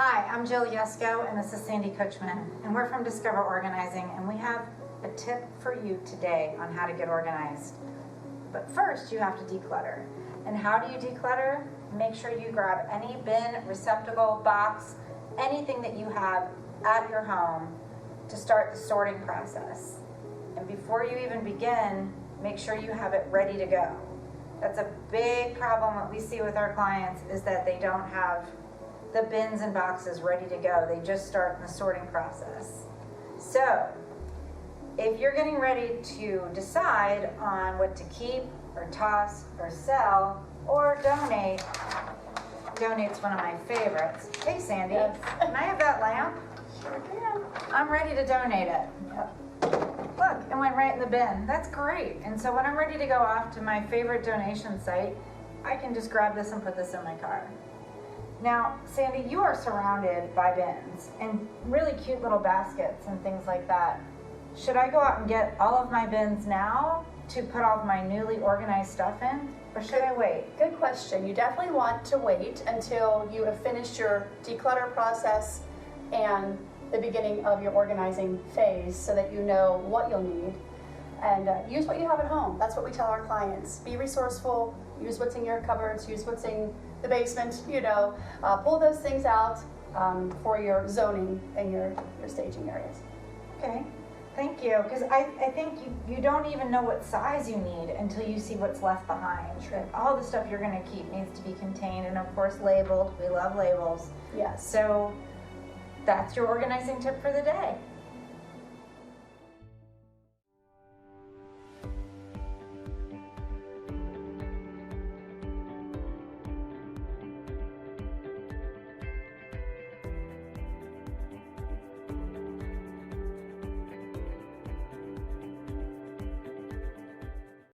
Hi, I'm Jill Yesko and this is Sandy Coachman, and we're from Discover Organizing, and we have a tip for you today on how to get organized. But first you have to declutter. And how do you declutter? Make sure you grab any bin, receptacle, box, anything that you have at your home to start the sorting process. And before you even begin, make sure you have it ready to go. That's a big problem that we see with our clients, is that they don't have the bins and boxes ready to go. They just start the sorting process. So if you're getting ready to decide on what to keep or toss or sell or donate, donate's one of my favorites. Hey Sandy, Yes. Can I have that lamp? Sure can. I'm ready to donate it. Yep. Look, it went right in the bin. That's great. And so when I'm ready to go off to my favorite donation site, I can just grab this and put this in my car. Now, Sandy, you are surrounded by bins and really cute little baskets and things like that. Should I go out and get all of my bins now to put all of my newly organized stuff in, or should I wait? Good question. You definitely want to wait until you have finished your declutter process and the beginning of your organizing phase so that you know what you'll need. And use what you have at home. That's what we tell our clients. Be resourceful, use what's in your cupboards, use what's in the basement, pull those things out for your zoning and your staging areas. Okay, thank you. Because I think you don't even know what size you need until you see what's left behind. Sure. All the stuff you're gonna keep needs to be contained and of course labeled. We love labels. Yes. So that's your organizing tip for the day.